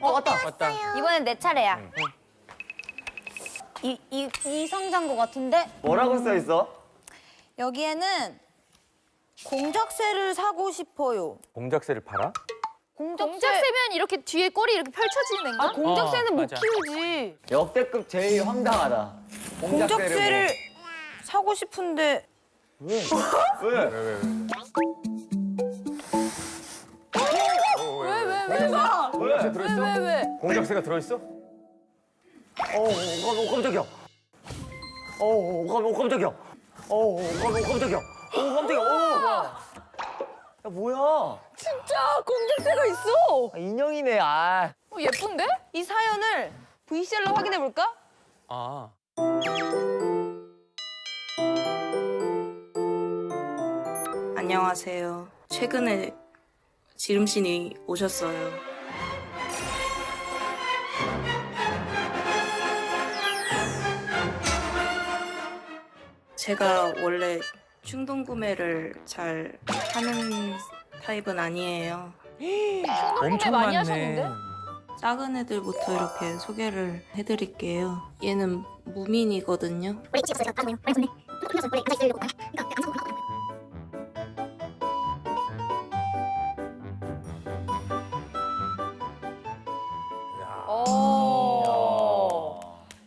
왔다. 이번엔 내 차례야. 이 상자인 것 같은데? 뭐라고 써 있어? 여기에는 공작새를 사고 싶어요. 공작새를 팔아? 공작새면 이렇게 뒤에 꼬리 이렇게 펼쳐지는 애인가? 공작새는 못 맞아. 키우지. 역대급 제일 황당하다. 공작새를 사고 싶은데 왜? 왜? 공작새 들어있어? 왜? 공작새가 들어있어? 깜짝이야. 깜짝이야. 깜짝이야. 깜짝이야. 야, 뭐야? 진짜 공작새가 있어. 인형이네, 예쁜데? 이 사연을 VCR로 확인해 볼까? 아. 안녕하세요. 최근에 지름신이 오셨어요. 제가 원래 충동 구매를 잘 하는 타입은 아니에요. 엄청 많이 하셨는데? 작은 애들부터 이렇게 소개를 해드릴게요. 얘는 무민이거든요.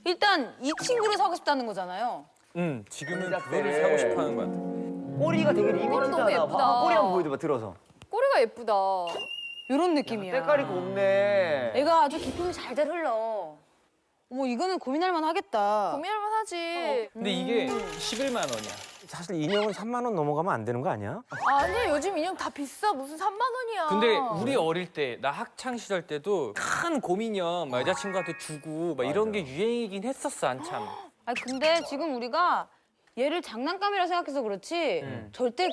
일단 이 친구를 사고 싶다는 거잖아요. 지금은 공작새를. 그거를 사고 싶어하는 것 같아. 꼬리가 되게 너무 리미티드하다. 예쁘다. 꼬리 한번 보여줘봐, 들어서. 꼬리가 예쁘다. 이런 느낌이야. 때깔이 곱네. 애가 아주 기품이 잘잘 흘러. 어머 이거는 고민할 만 하겠다. 고민할만 하지. 근데 이게 11만 원이야. 사실 인형은 3만 원 넘어가면 안 되는 거 아니야? 아니 요즘 인형 다 비싸. 무슨 3만 원이야. 근데 우리 어릴 때, 나 학창 시절 때도 큰 곰인형 막 여자친구한테 주고 막 이런 게 유행이긴 했었어, 한참. 아니 근데 지금 우리가 얘를 장난감이라 생각해서 그렇지 절대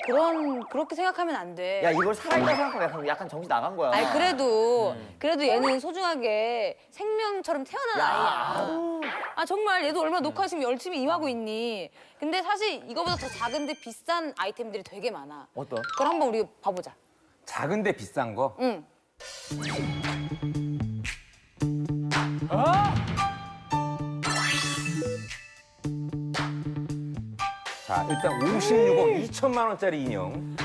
그렇게 생각하면 안 돼. 야, 이걸 살아있다 생각하면 약간 정신 나간 거야. 아니 그래도 얘는 소중하게 생명처럼 태어난 아이야. 아 정말 얘도 얼마나 녹화 지금 열심히 임하고 있니. 근데 사실 이거보다 더 작은데 비싼 아이템들이 되게 많아. 어떤? 그걸 한번 우리 봐보자. 작은데 비싼 거? 응. 자, 일단 56억 2천만 원짜리 인형.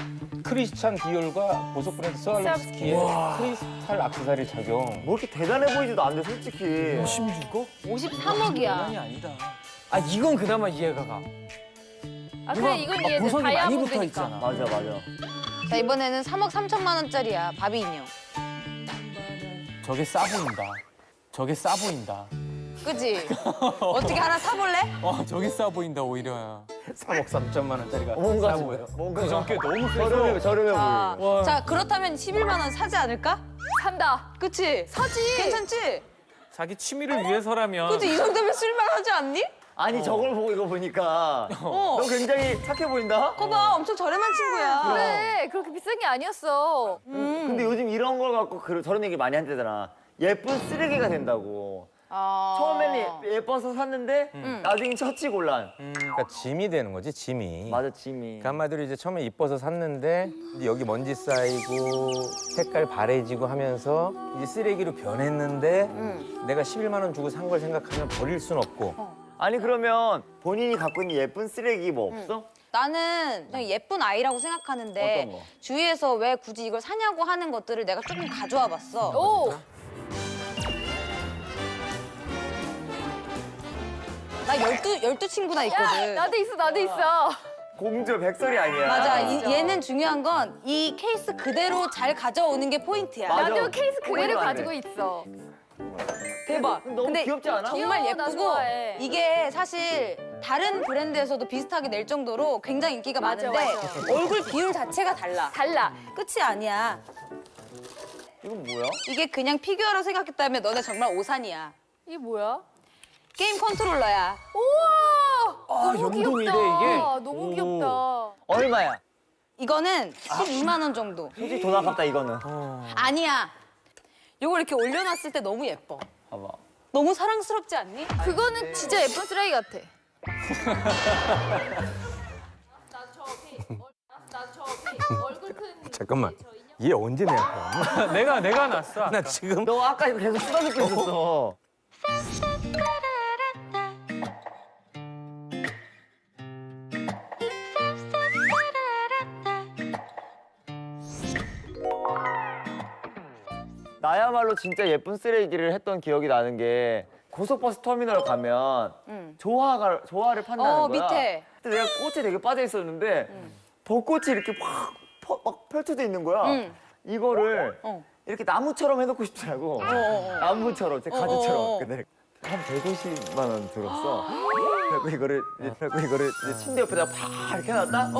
크리스찬 디올과 보석 브랜드 스와rov스키의 크리스탈 액세서리 착용. 뭐 이렇게 대단해 보이지도 않는데, 솔직히. 56억? 53억이야. 아니다. 아, 이건 그나마 이해가 가. 아 그래 이건 이해돼. 보석이 많이 붙어 다이아몬드니까. 있잖아. 맞아. 자 이번에는 3억 3천만 원짜리야 바비 인형. 저게 싸 보인다. 저게 싸 보인다. 그치? 어떻게 하나 사볼래? 저게 싸 보인다, 오히려. 3억 3천만 원짜리가 뭔가 싸 좀- 보여. 뭔가 저게 너무 저렴해 자, 보여. 자 그렇다면 11만 원 사지 않을까? 산다. 그치? 사지. 괜찮지? 자기 취미를 위해서라면. 그치? 이 정도면 쓸만 하지 않니? 아니, 저걸 보고 이거 보니까 너 굉장히 착해 보인다? 그거 봐, 엄청 저렴한 친구야. 그래 그렇게 비싼 게 아니었어. 근데 요즘 이런 걸 갖고 저런 얘기 많이 한대잖아. 예쁜 쓰레기가 된다고. 처음에는 예뻐서 샀는데 나중에 처치곤란. 그러니까 짐이 되는 거지, 짐이. 맞아, 짐이. 그러니까 한마디로 이제 처음에 이뻐서 샀는데 이제 여기 먼지 쌓이고 색깔 바래지고 하면서 이제 쓰레기로 변했는데 내가 11만 원 주고 산 걸 생각하면 버릴 순 없고. 아니, 그러면 본인이 갖고 있는 예쁜 쓰레기 뭐 없어? 나는 그냥 예쁜 아이라고 생각하는데 어떤 거? 주위에서 왜 굳이 이걸 사냐고 하는 것들을 내가 조금 가져와 봤어. 오. 나 12 친구나 야 있거든. 나도 있어. 공주 백설이 아니야. 맞아. 얘는 중요한 건 이 케이스 그대로 잘 가져오는 게 포인트야. 맞아. 나도 케이스 그대로 그래도 안 가지고 돼. 있어. 대박. 너무 귀엽지 않아? 정말 귀여워, 나 예쁘고 좋아해. 이게 사실 다른 브랜드에서도 비슷하게 낼 정도로 굉장히 인기가 맞아, 많은데 맞아. 얼굴 비율 자체가 달라. 달라. 끝이 아니야. 이건 뭐야? 이게 그냥 피규어로 생각했다면 너네 정말 오산이야. 이게 뭐야? 게임 컨트롤러야. 우와. 너무 연동이래, 귀엽다. 이게. 너무 귀엽다. 얼마야? 이거는 12만 원 정도. 솔직히 돈 아깝다, 이거는. 아니야. 요걸 이렇게 올려놨을 때 너무 예뻐. 봐봐. 너무 사랑스럽지 않니? 그거는 진짜 예쁜 쓰레기 같아. 잠깐만. 얘 언제 내 앞에 왔냐? 내가 났어. 아까. 나 지금 너 아까 이거 계속 쓰다듬고 있었어. 나야말로 진짜 예쁜 쓰레기를 했던 기억이 나는 게 고속버스 터미널 가면 조화를 판다는 거야. 밑에. 근데 내가 꽃에 되게 빠져 있었는데 벚꽃이 이렇게 막 펼쳐져 있는 거야. 이거를 이렇게 나무처럼 해놓고 싶더라고. 나무처럼, 제 가지처럼. 근데 한 150만 원 들었어. 그리고 이거를 이제 침대 옆에다가 팍 이렇게 해놨다?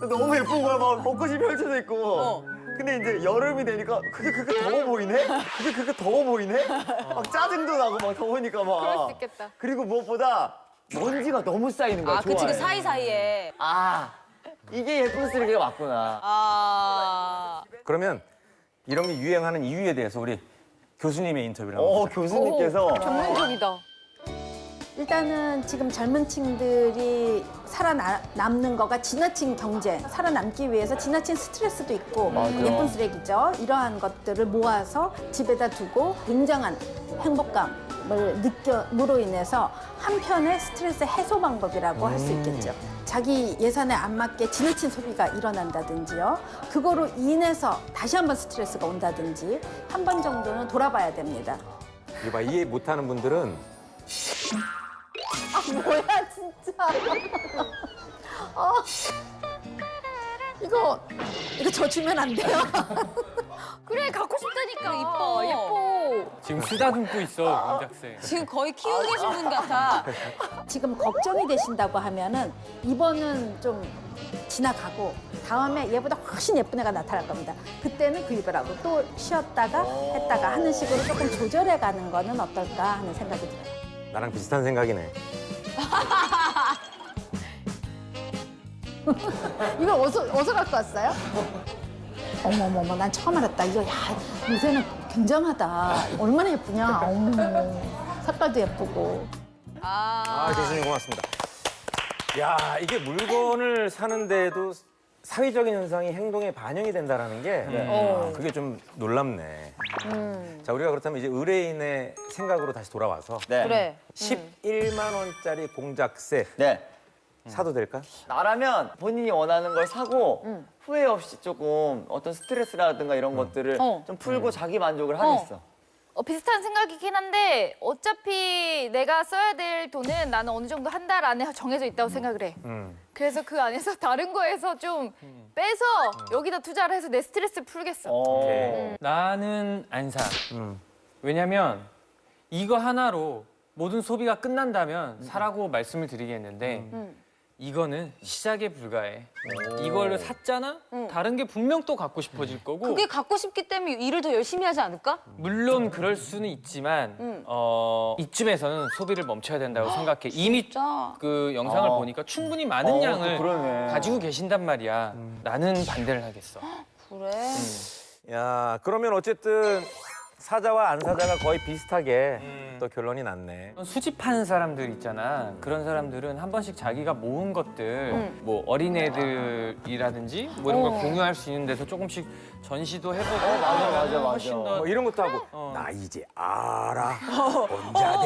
근데 너무 예쁜 거야. 막 벚꽃이 펼쳐져 있고. 근데 이제 여름이 되니까 그게 더워 보이네? 그게 더워 보이네? 막 짜증도 나고 막 더우니까 막. 그럴 수 있겠다. 그리고 무엇보다 먼지가 너무 쌓이는 거야. 아, 그치, 그 좋아해. 사이사이에. 아, 이게 예쁜 쓰레기가 맞구나. 아. 그러면 이런 게 유행하는 이유에 대해서 우리 교수님의 인터뷰를 한번 보자. 교수님께서. 전문적이다. 일단은 지금 젊은 층들이 살아남는 거가 지나친 경쟁, 살아남기 위해서 지나친 스트레스도 있고 맞아. 예쁜 쓰레기죠. 이러한 것들을 모아서 집에다 두고 굉장한 행복감을 느껴므로 인해서 한편의 스트레스 해소 방법이라고 할 수 있겠죠. 자기 예산에 안 맞게 지나친 소비가 일어난다든지요. 그거로 인해서 다시 한번 스트레스가 온다든지 한 번 정도는 돌아봐야 됩니다. 이거 봐, 이해 못하는 분들은 뭐야 진짜. 이거 저 주면 안 돼요? 그래 갖고 싶다니까. 이뻐. 예뻐. 지금 쓰다듬고 있어, 문작생. 지금 거의 키우고 계신 분 같아. 지금 걱정이 되신다고 하면은 이번은 좀 지나가고 다음에 얘보다 훨씬 예쁜 애가 나타날 겁니다. 그때는 그 입으라고 또 쉬었다가 했다가 하는 식으로 조금 조절해 가는 거는 어떨까 하는 생각이 들어요. 나랑 비슷한 생각이네. 이걸 어디서 갖고 왔어요? 어머머머, 난 처음 알았다. 이거, 야, 요새는 굉장하다. 얼마나 예쁘냐. 어머, 색깔도 예쁘고. 아, 교수님 고맙습니다. 야, 이게 물건을 사는데도 사회적인 현상이 행동에 반영이 된다라는 게 그게 좀 놀랍네. 자, 우리가 그렇다면 이제 의뢰인의 생각으로 다시 돌아와서 네. 그래. 11만 원짜리 공작새 네. 사도 될까? 나라면 본인이 원하는 걸 사고 후회 없이 조금 어떤 스트레스라든가 이런 것들을 좀 풀고 자기 만족을 하겠어. 비슷한 생각이긴 한데 어차피 내가 써야 될 돈은 나는 어느 정도 한 달 안에 정해져 있다고 생각을 해. 그래서 그 안에서 다른 거에서 좀 빼서 여기다 투자를 해서 내 스트레스를 풀겠어. 오케이. 나는 안 사. 왜냐면 이거 하나로 모든 소비가 끝난다면 사라고 말씀을 드리겠는데 이거는 시작에 불과해. 이걸로 샀잖아? 다른 게 분명 또 갖고 싶어질 거고. 그게 갖고 싶기 때문에 일을 더 열심히 하지 않을까? 물론 그럴 수는 있지만 이쯤에서는 소비를 멈춰야 된다고 생각해. 이미 진짜. 그 영상을 보니까 충분히 많은 양을 그러네. 가지고 계신단 말이야. 나는 반대를 하겠어. 그래. 야, 그러면 어쨌든 사자와 안 사자가 거의 비슷하게 또 결론이 났네. 수집하는 사람들 있잖아. 그런 사람들은 한 번씩 자기가 모은 것들, 뭐 어린애들이라든지 뭐 이런 걸 공유할 수 있는 데서 조금씩 전시도 해보고. 맞아. 훨씬 더 뭐 이런 것도 하고 나 이제 알아 혼자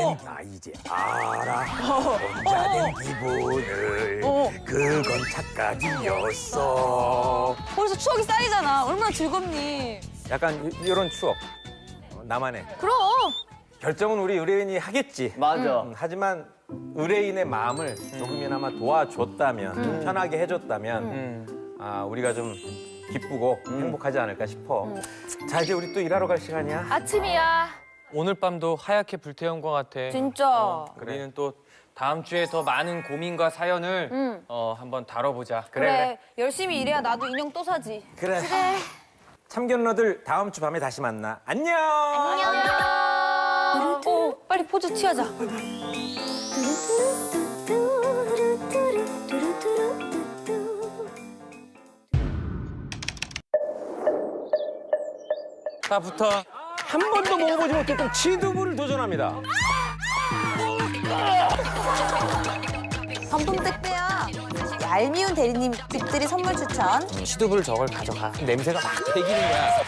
된 기분을 그건 착각이었어. 벌써 추억이 쌓이잖아. 얼마나 즐겁니? 약간 이런 추억 나만의 그럼 결정은 우리 의뢰인이 하겠지. 맞아. 하지만 의뢰인의 마음을 조금이나마 도와줬다면 편하게 해줬다면 우리가 좀 기쁘고 행복하지 않을까 싶어. 자, 이제 우리 또 일하러 갈 시간이야. 아침이야. 오늘 밤도 하얗게 불태운 것 같아. 진짜. 우리는 또 다음 주에 더 많은 고민과 사연을 한번 다뤄보자. 그래. 열심히 일해야 나도 인형 또 사지. 그래. 참견러들 다음 주 밤에 다시 만나. 안녕. 빨리 포즈 취하자. 다 붙어. 한 번도 먹어보지 못했던 치두부를 도전합니다. 밤동댁배야. 야, 얄미운 대리님 빅들이 선물 추천. 시두부를 저걸 가져가. 냄새가 막 배기는 거야.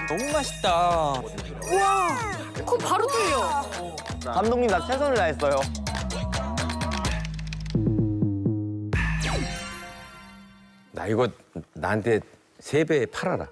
너무 맛있다. 그거 바로 뚫려. 감독님 나 최선을 다했어요. 나 이거 나한테 3배 팔아라.